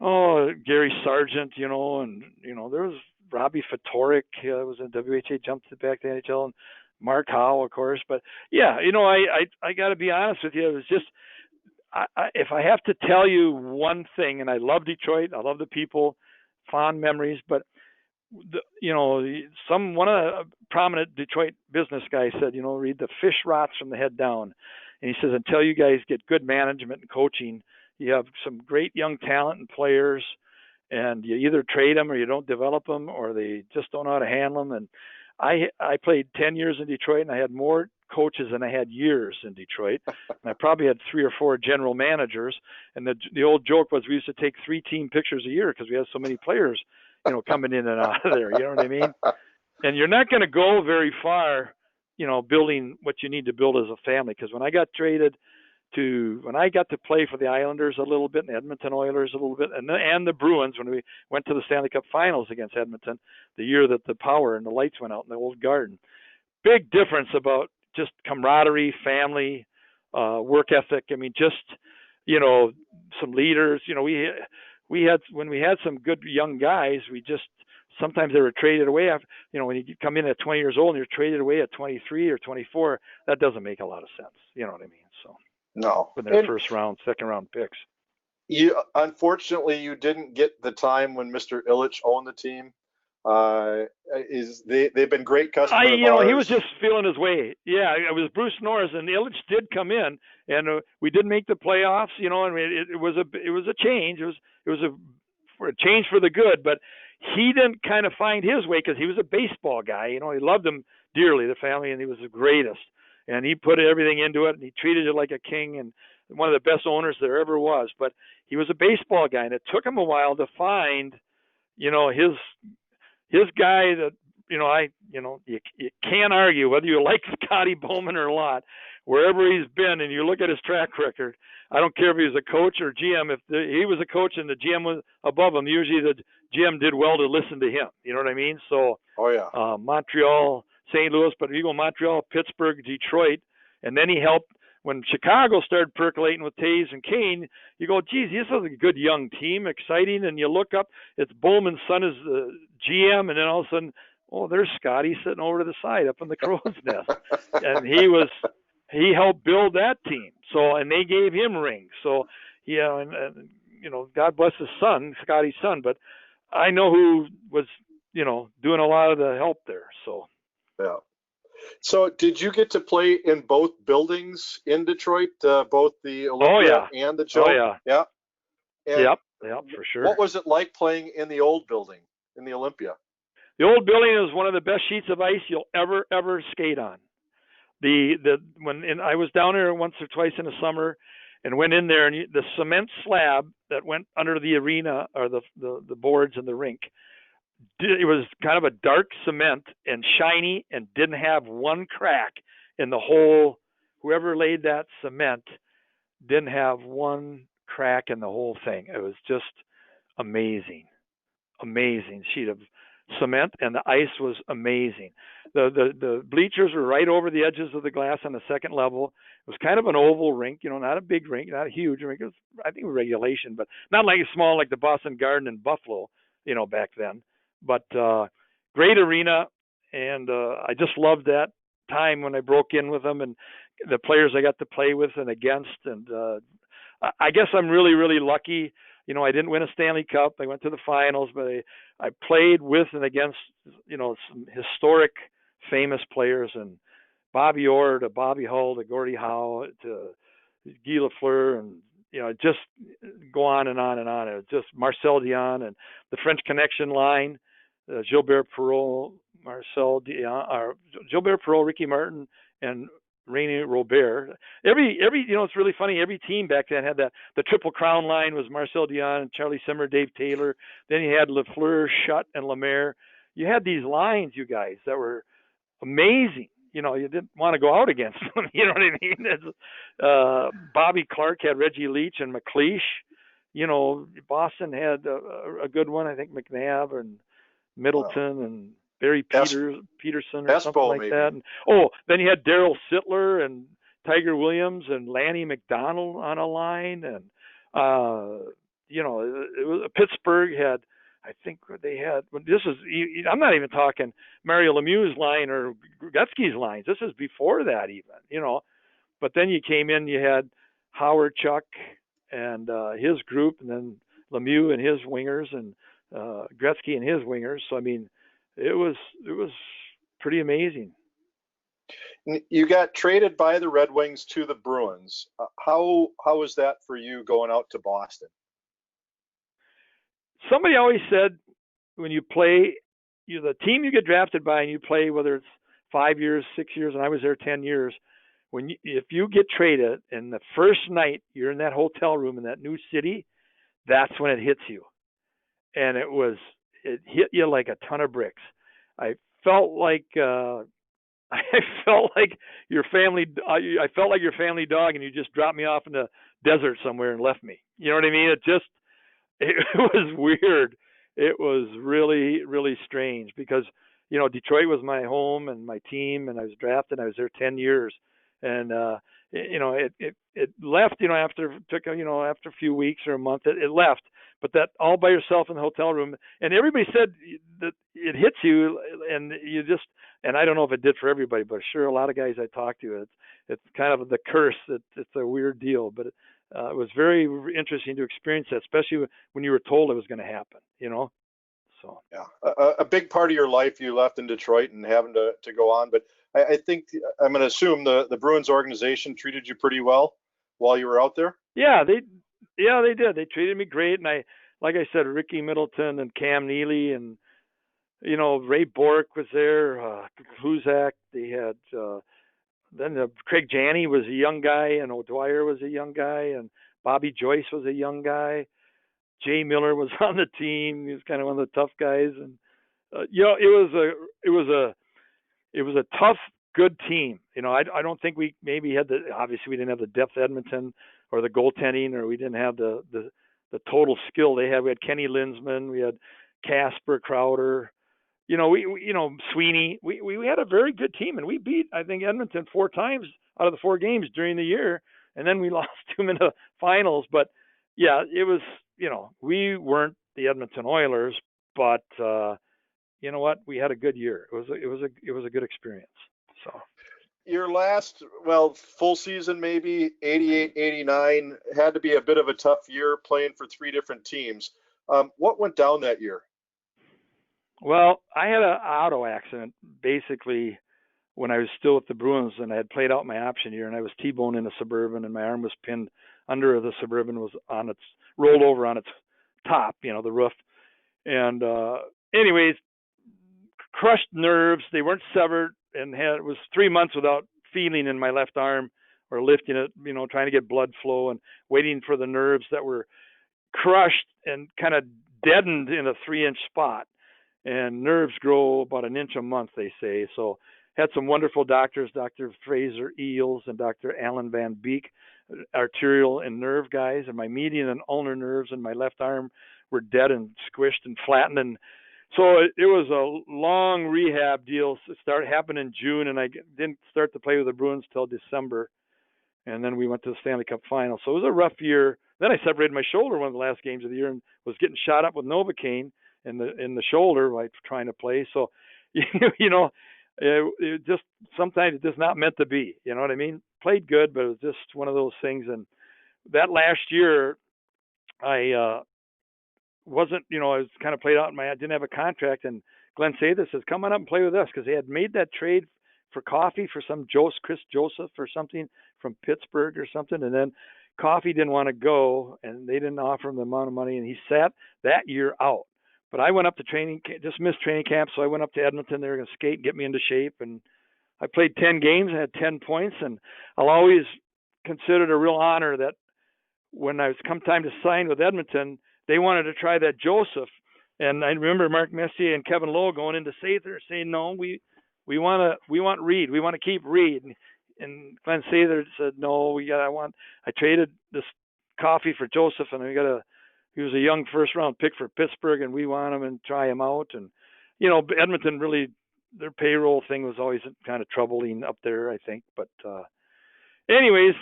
and Gary Sargent, and there was Robbie Fatorik, was in WHA, jumped back to NHL, and Mark Howe, of course. But yeah, I got to be honest with you. It was just, if I have to tell you one thing, and I love Detroit, I love the people, fond memories, but one of the prominent Detroit business guys said, Reed, the fish rots from the head down. And he says, until you guys get good management and coaching, you have some great young talent and players, and you either trade them or you don't develop them, or they just don't know how to handle them. And I played 10 years in Detroit, and I had more coaches than I had years in Detroit. And I probably had 3 or 4 general managers. And the old joke was we used to take 3 team pictures a year because we had so many players, coming in and out of there. You know what I mean? And you're not going to go very far, building what you need to build as a family. Because when I got to play for the Islanders a little bit, and the Edmonton Oilers a little bit, and the Bruins when we went to the Stanley Cup Finals against Edmonton, the year that the power and the lights went out in the old Garden. Big difference about just camaraderie, family, work ethic. I mean, just some leaders. We had when we had some good young guys, we just sometimes they were traded away after, when you come in at 20 years old and you're traded away at 23 or 24, that doesn't make a lot of sense. You know what I mean? So. No. With their first round, second round picks. Unfortunately, you didn't get the time when Mr. Ilitch owned the team. They've been great customers of ours. He was just feeling his way. Yeah, it was Bruce Norris, and Ilitch did come in, and we did make the playoffs. It was a change. It was a change for the good, but he didn't kind of find his way because he was a baseball guy. He loved them dearly, the family, and he was the greatest. And he put everything into it, and he treated it like a king, and one of the best owners there ever was. But he was a baseball guy, and it took him a while to find, his guy that, you can't argue whether you like Scotty Bowman or not. Wherever he's been, and you look at his track record, I don't care if he was a coach or GM. If he was a coach and the GM was above him, usually the GM did well to listen to him. You know what I mean? So, Montreal, St. Louis, but you go Montreal, Pittsburgh, Detroit, and then he helped when Chicago started percolating with Taves and Kane. You go, geez, this is a good young team, exciting, and you look up, it's Bowman's son is the GM, and then all of a sudden, there's Scotty sitting over to the side up in the crow's nest, and he helped build that team. So, and they gave him rings. So, and God bless his son, Scotty's son, but I know who was, doing a lot of the help there. So. Yeah. So did you get to play in both buildings in Detroit, both the Olympia and the Joe? Oh, yeah. Yeah. Yep, for sure. What was it like playing in the old building, in the Olympia? The old building is one of the best sheets of ice you'll ever skate on. I was down there once or twice in the summer and went in there, and the cement slab that went under the arena or the boards in the rink, it was kind of a dark cement and shiny and didn't have one crack in the whole. Whoever laid that cement didn't have one crack in the whole thing. It was just amazing sheet of cement, and the ice was amazing. The bleachers were right over the edges of the glass on the second level. It was kind of an oval rink, not a big rink, not a huge rink. It was, I think, regulation, but not like small like the Boston Garden in Buffalo, back then. But great arena, and I just loved that time when I broke in with them and the players I got to play with and against. And I guess I'm really, really lucky. I didn't win a Stanley Cup. I went to the finals, but I played with and against, some historic, famous players, and Bobby Orr to Bobby Hull to Gordie Howe to Guy Lafleur, and just go on and on and on. It was just Marcel Dion and the French Connection line. Gilbert Perreault, Marcel Dion, Gilbert Perreault, Ricky Martin, and Rainy Robert. Every it's really funny. Every team back then had the Triple Crown line was Marcel Dion, Charlie Simmer, Dave Taylor. Then you had Lafleur, Schutt, and Lemaire. You had these lines, you guys, that were amazing. You didn't want to go out against them. You know what I mean? Bobby Clark had Reggie Leach and McLeish. Boston had a good one. I think McNabb and Middleton and Barry Peterson or something like maybe. That. And, then you had Darryl Sittler and Tiger Williams and Lanny McDonald on a line. And, it was, Pittsburgh had, I think they had, I'm not even talking Mario Lemieux's line or Gretzky's lines. This is before that even, But then you came in, you had Howard Chuck and his group, and then Lemieux and his wingers, and Gretzky and his wingers. So, I mean, it was pretty amazing. You got traded by the Red Wings to the Bruins. How was that for you going out to Boston? Somebody always said when you play, the team you get drafted by and you play, whether it's 5 years, 6 years, and I was there 10 years, if you get traded and the first night you're in that hotel room in that new city, that's when it hits you. And it hit you like a ton of bricks. I felt like your family. I felt like your family dog, and you just dropped me off in the desert somewhere and left me. You know what I mean? It was weird. It was really, really strange because Detroit was my home and my team, and I was drafted. I was there 10 years, and it left. After a few weeks or a month, it left. But that all by yourself in the hotel room, and everybody said that it hits you, and you just, and I don't know if it did for everybody, but sure, a lot of guys I talked to, it's kind of the curse. It's a weird deal, but it was very interesting to experience that, especially when you were told it was going to happen. So yeah, a big part of your life you left in Detroit and having to go on, but I think I'm going to assume the Bruins organization treated you pretty well while you were out there. Yeah, they did. They treated me great, and like I said, Ricky Middleton and Cam Neely and Ray Bork was there, Huzak. They had then Craig Janney was a young guy, and O'Dwyer was a young guy, and Bobby Joyce was a young guy. Jay Miller was on the team. He was kind of one of the tough guys, and it was a tough, good team. I don't think we maybe had obviously we didn't have the depth of Edmonton or the goaltending, or we didn't have the total skill they had. We had Kenny Linsman, we had Casper Crowder, Sweeney. We had a very good team, and we beat, I think, Edmonton 4 times out of the 4 games during the year, and then we lost to them in the finals. But yeah, it was, we weren't the Edmonton Oilers, but you know what? We had a good year. It was a good experience. So your last, full season, maybe 88, 89, had to be a bit of a tough year playing for 3 different teams. What went down that year? Well, I had an auto accident basically when I was still with the Bruins, and I had played out my option year, and I was T-boned in a Suburban, and my arm was pinned under the Suburban, was rolled over on its top, the roof. And anyways, crushed nerves. They weren't severed, and it was 3 months without feeling in my left arm or lifting it, trying to get blood flow and waiting for the nerves that were crushed and kind of deadened in a 3-inch spot. And nerves grow about 1 inch a month, they say. So had some wonderful doctors, Dr. Fraser Eels and Dr. Alan Van Beek, arterial and nerve guys. And my median and ulnar nerves in my left arm were dead and squished and flattened. And so it was a long rehab deal. It happened in June, and I didn't start to play with the Bruins till December. And then we went to the Stanley Cup final. So it was a rough year. Then I separated my shoulder one of the last games of the year and was getting shot up with Novocaine in the shoulder by trying to play. So, it just sometimes it's just not meant to be. You know what I mean? Played good, but it was just one of those things. And that last year, I wasn't, I was kind of played out. I didn't have a contract, and Glenn Sather says, "Come on up and play with us," because they had made that trade for Coffey for some Chris Joseph or something from Pittsburgh or something, and then Coffey didn't want to go, and they didn't offer him the amount of money, and he sat that year out. But I went up to just missed training camp, so I went up to Edmonton. They were going to skate and get me into shape, and I played 10 games and had 10 points, and I'll always consider it a real honor that when I was come time to sign with Edmonton, they wanted to try that Joseph. And I remember Mark Messier and Kevin Lowe going into Sather saying, no, we want Reed. We want to keep Reed. And Glenn Sather said, no, I traded this coffee for Joseph, and he was a young first round pick for Pittsburgh, and we want him and try him out. And, Edmonton really, their payroll thing was always kind of troubling up there, I think. But anyways,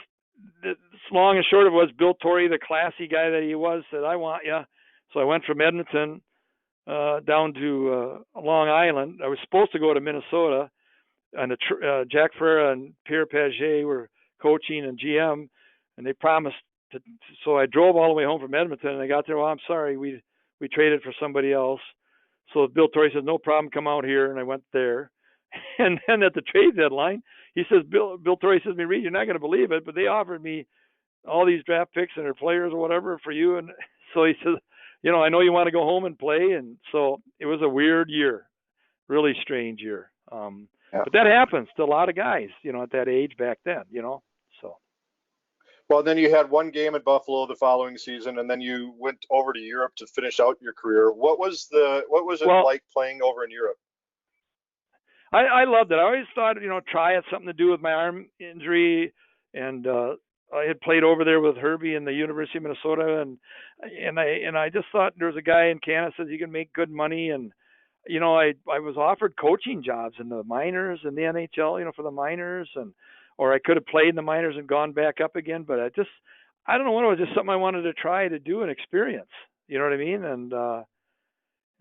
the long and short of it was Bill Torrey, the classy guy that he was, said, I want you. So I went from Edmonton down to Long Island. I was supposed to go to Minnesota, and Jack Ferreira and Pierre Paget were coaching and GM, and they promised to. So I drove all the way home from Edmonton, and I got there. Well, I'm sorry, we traded for somebody else. So Bill Torrey said, no problem, come out here, and I went there. And then at the trade deadline, he says, Bill Torrey says to me, Reed, you're not going to believe it, but they offered me all these draft picks and their players or whatever for you. And so he says, I know you want to go home and play. And so it was a weird year, really strange year. But that happens to a lot of guys, at that age back then, so. Well, then you had one game at Buffalo the following season, and then you went over to Europe to finish out your career. What was it like playing over in Europe? I loved it. I always thought, try had something to do with my arm injury, and I had played over there with Herbie in the University of Minnesota, and I just thought there was a guy in Canada says you can make good money, and I was offered coaching jobs in the minors and the NHL, for the minors, or I could have played in the minors and gone back up again, but I don't know what it was, just something I wanted to try to do and experience. You know what I mean?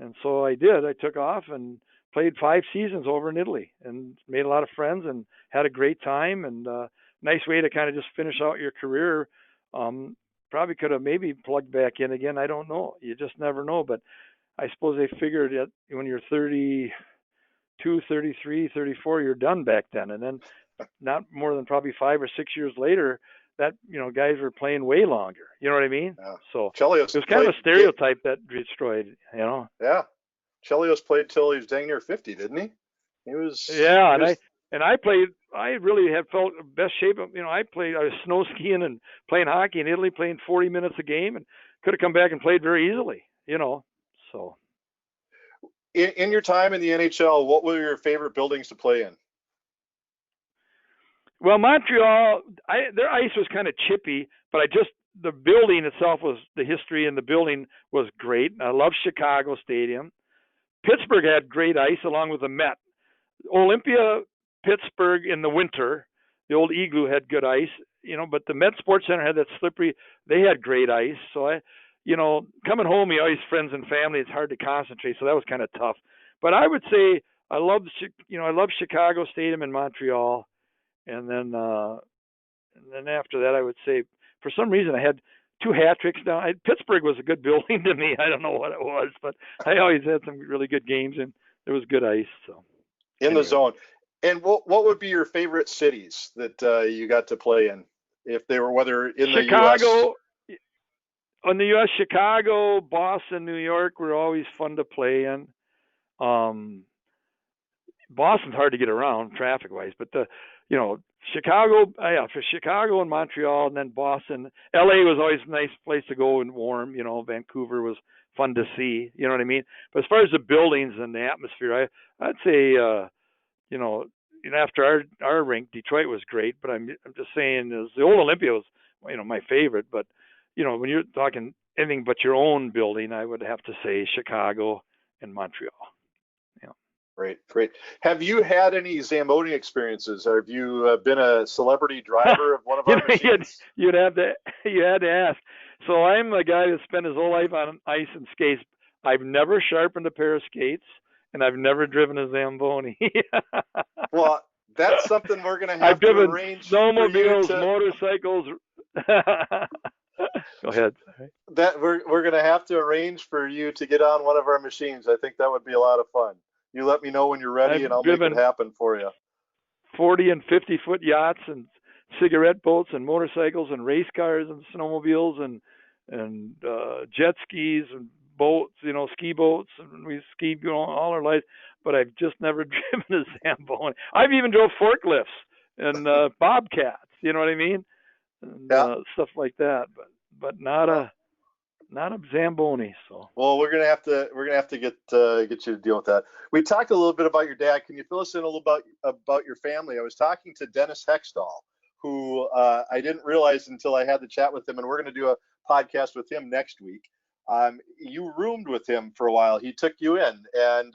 And so I did. I took off and played 5 seasons over in Italy and made a lot of friends and had a great time, and nice way to kind of just finish out your career. Probably could have maybe plugged back in again. I don't know. You just never know. But I suppose they figured that when you're 32, 33, 34, you're done back then. And then not more than probably 5 or 6 years later, that, guys were playing way longer. You know what I mean? Yeah. So Chelios it was kind of a stereotype that destroyed, Yeah. Chelios played till he was dang near 50, didn't he? I played. I really had felt best shape. I was snow skiing and playing hockey in Italy, playing 40 minutes a game, and could have come back and played very easily. So. In your time in the NHL, what were your favorite buildings to play in? Well, Montreal, their ice was kind of chippy, but the building itself the history, and the building was great. I love Chicago Stadium. Pittsburgh had great ice along with the Met. Olympia, Pittsburgh in the winter, the old Igloo had good ice, but the Met Sports Center had that slippery, they had great ice. So coming home, you always friends and family, it's hard to concentrate. So that was kind of tough. But I would say I love Chicago Stadium in Montreal. And then after that, I would say for some reason I had 2 hat tricks down. Pittsburgh was a good building to me. I don't know what it was, but I always had some really good games, and there was good ice. So the zone. And what would be your favorite cities that you got to play in, if they were whether in Chicago, the U.S.? In the U.S., Chicago, Boston, New York were always fun to play in. Boston's hard to get around traffic-wise, but Chicago, for Chicago and Montreal, and then Boston. L.A. was always a nice place to go and warm. Vancouver was fun to see. You know what I mean? But as far as the buildings and the atmosphere, I'd say, after our rink, Detroit was great. But I'm just saying, the old Olympia was, my favorite. But when you're talking anything but your own building, I would have to say Chicago and Montreal. Great. Have you had any Zamboni experiences? Have you been a celebrity driver of one of our machines? You had to ask. So I'm a guy that spent his whole life on ice and skates. I've never sharpened a pair of skates, and I've never driven a Zamboni. Well, that's something we're going to have to arrange. Snowmobiles, motorcycles. Go ahead. That we're going to have to arrange for you to get on one of our machines. I think that would be a lot of fun. You let me know when you're ready, and I'll make it happen for you. 40 and 50-foot yachts and cigarette boats and motorcycles and race cars and snowmobiles and jet skis and boats, ski boats. And we skied all our life. but I've just never driven a Zamboni. I've even drove forklifts and bobcats. You know what I mean? And, Yeah. stuff like that, but not a Zamboni. So. Well, we're gonna have to get you to deal with that. We talked a little bit about your dad. Can you fill us in a little about your family? I was talking to Dennis Hextall, who I didn't realize until I had the chat with him, and we're going to do a podcast with him next week. You roomed with him for a while. He took you in, and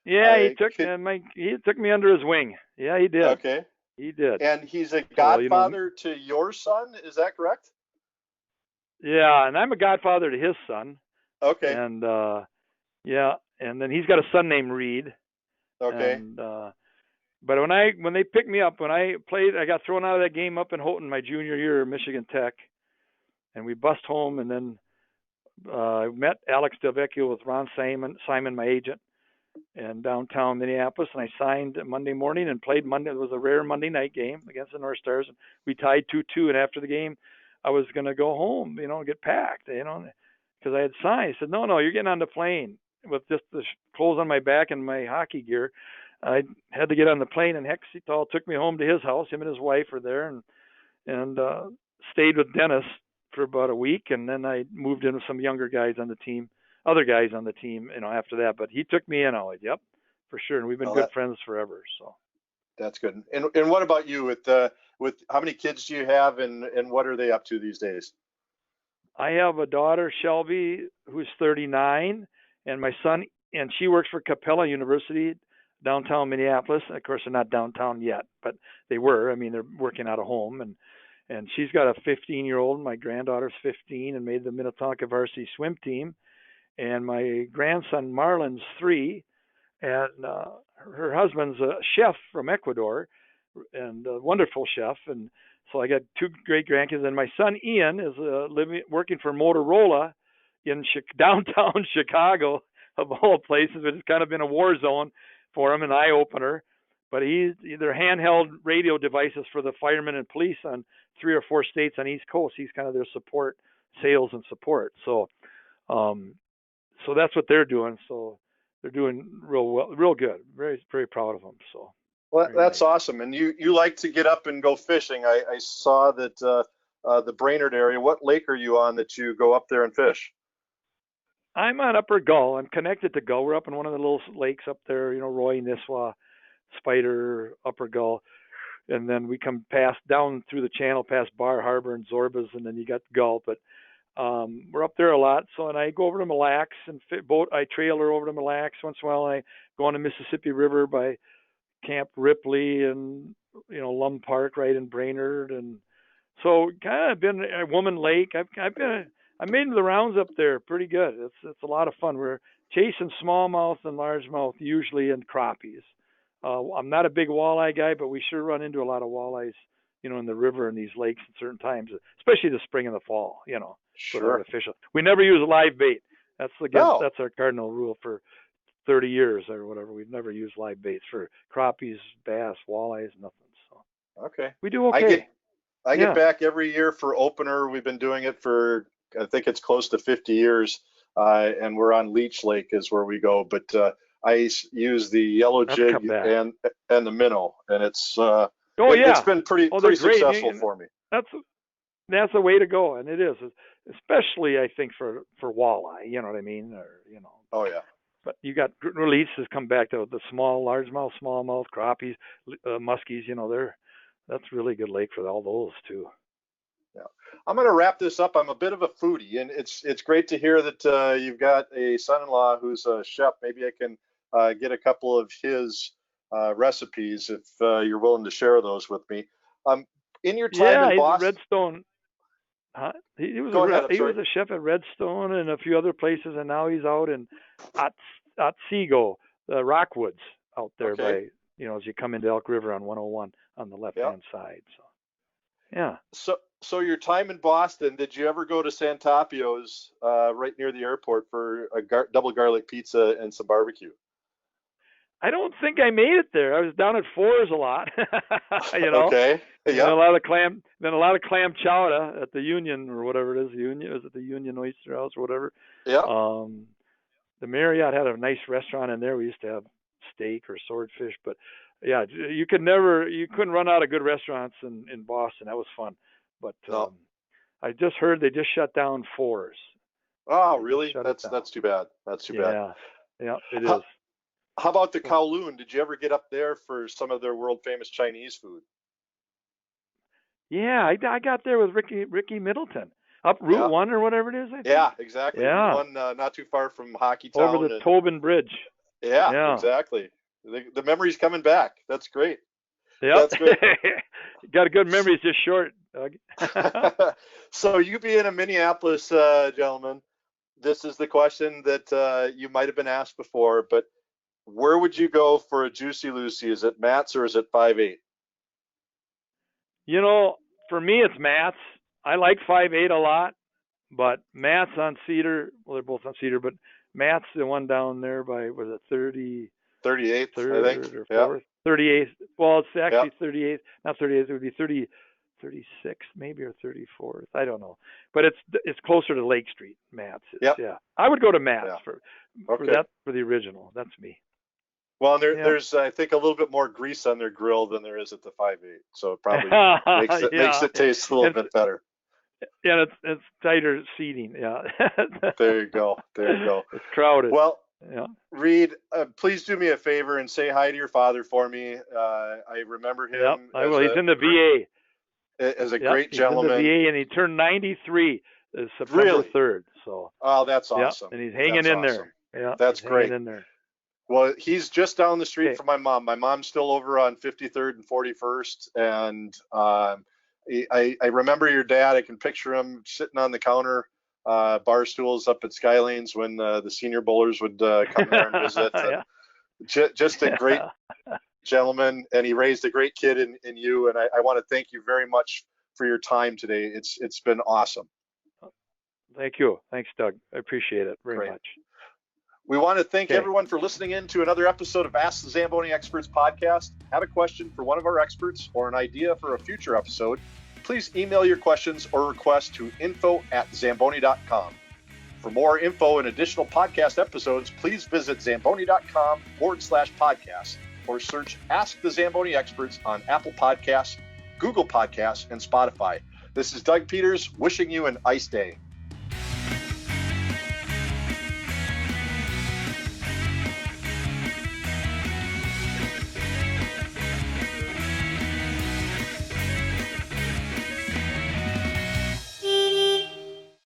yeah, he took me under his wing. Yeah, he did. Okay, he did. And he's a godfather to your son. Is that correct? Yeah, and I'm a godfather to his son. Okay. And yeah, and then he's got a son named Reed. Okay. And but when they picked me up, when I played, I got thrown out of that game up in Houghton my junior year at Michigan Tech, and we bussed home, and then I met Alex Delvecchio with Ron Simon, my agent, in downtown Minneapolis, and I signed Monday morning and played Monday. It was a rare Monday night game against the North Stars, and we tied 2-2. And after the game, I was going to go home, get packed, because I had signed. He said, no, you're getting on the plane with just the clothes on my back and my hockey gear. I had to get on the plane, and Hextall took me home to his house. Him and his wife were there, and stayed with Dennis for about a week, and then I moved in with some younger guys on the team, other guys on the team, after that. But he took me in always, yep, for sure, and we've been good friends forever. So that's good. And what about you? With how many kids do you have, and what are they up to these days? I have a daughter, Shelby, who's 39, and my son, and she works for Capella University, downtown Minneapolis. Of course, they're not downtown yet, but they were. I mean, they're working out of home, and she's got a 15-year-old. My granddaughter's 15 and made the Minnetonka varsity swim team, and my grandson Marlon's 3, and her husband's a chef from Ecuador, and a wonderful chef, and so I got 2 great grandkids. And my son Ian is working for Motorola in downtown Chicago, of all places. It's kind of been a war zone for him, an eye opener. But they're handheld radio devices for the firemen and police on 3 or 4 states on East Coast. He's kind of their support, sales and support. So, so that's what they're doing. So they're doing real well, real good. Very, very proud of them. So. Well, that's awesome. And you like to get up and go fishing. I saw that the Brainerd area. What lake are you on that you go up there and fish? I'm on Upper Gull. I'm connected to Gull. We're up in one of the little lakes up there, Roy, Nisswa, Spider, Upper Gull. And then we come down through the channel past Bar Harbor and Zorbas, and then you got Gull. But we're up there a lot. So, and I go over to Mille Lacs and I trailer over to Mille Lacs. Once in a while I go on the Mississippi River by Camp Ripley and Lum Park right in Brainerd, and so kind of been a Woman Lake. I made the rounds up there pretty good. It's a lot of fun. We're chasing smallmouth and largemouth usually, and crappies. I'm not a big walleye guy, but we sure run into a lot of walleyes, in the river and these lakes at certain times, especially the spring and the fall. Sure. Artificial. We never use live bait. That's our cardinal rule for 30 years or whatever. We've never used live baits for crappies, bass, walleyes, nothing. So okay, we do okay. I get back every year for opener. We've been doing it for, I think it's close to 50 years, and we're on Leech Lake is where we go. But I use the yellow jig and the minnow, and it's it's been pretty successful for me. That's the way to go, and it is, especially I think for walleye. You know what I mean? Oh yeah. But you got releases come back to the small, largemouth, smallmouth, crappies, muskies. That's really good lake for all those too. Yeah, I'm going to wrap this up. I'm a bit of a foodie, and it's great to hear that you've got a son-in-law who's a chef. Maybe I can get a couple of his recipes if you're willing to share those with me. In your time in Boston, Redstone. Huh? He was a chef at Redstone and a few other places, and now he's out in Otsego, the Rockwoods out there by, as you come into Elk River on 101 on the left-hand side. So, yeah. So your time in Boston, did you ever go to Santapio's right near the airport for a double garlic pizza and some barbecue? I don't think I made it there. I was down at Fours a lot, Okay. Yeah. And a lot of clam chowder at the Union or whatever it is. Is it the Union Oyster House or whatever? Yeah. The Marriott had a nice restaurant in there. We used to have steak or swordfish. But yeah, you couldn't run out of good restaurants in Boston. That was fun. But No. I just heard they just shut down Fours. Oh, They just really? shut it down. That's too bad. That's too bad. Yeah, it How, is. how about the Kowloon? Did you ever get up there for some of their world famous Chinese food? Yeah, I got there with Ricky Middleton up Yeah. Route 1 or whatever it is. I think. Yeah, exactly. Yeah. One not too far from Hockey Over Town. the Tobin Bridge. Yeah, Yeah. exactly. The memory's coming back. That's great. Yep. That's great. Got a good memory. It's just short, Doug. So you being a Minneapolis gentleman, this is the question that you might have been asked before, but where would you go for a Juicy Lucy? Is it Matt's or is it 5.8? For me, it's Matt's. I like 5.8 a lot, but Matt's on Cedar. Well, they're both on Cedar, but Matt's the one down there by, was it 38th, I think. or 4th? 38th. Well, it's actually Yeah. 38th, not 38th. It would be 36th maybe, or 34th. I don't know. But it's closer to Lake Street, Matt's. Yep. Yeah. I would go to Matt's Yeah. for Okay. the original. That's me. Well, there's I think a little bit more grease on their grill than there is at the 5.8, so it probably makes it taste a little bit better. Yeah, it's tighter seating. Yeah. There you go. It's crowded. Well, yeah. Reed, please do me a favor and say hi to your father for me. I remember him. Yep, I will. He's in the VA. As a great gentleman. He's in the VA, and he turned 93 September 3rd. So. Oh, that's awesome. And he's hanging in there. Yeah. That's great. Hanging in there. Well, he's just down the street from my mom. My mom's still over on 53rd and 41st, and I remember your dad. I can picture him sitting on the counter, bar stools up at Skylanes when the senior bowlers would come there and visit. Just a great gentleman, and he raised a great kid in you. And I want to thank you very much for your time today. It's been awesome. Thank you. Thanks, Doug. I appreciate it very much. We want to thank everyone for listening in to another episode of Ask the Zamboni Experts podcast. Have a question for one of our experts or an idea for a future episode, please email your questions or requests to info@zamboni.com. For more info and additional podcast episodes, please visit zamboni.com/podcast or search Ask the Zamboni Experts on Apple Podcasts, Google Podcasts, and Spotify. This is Doug Peters wishing you an ice day.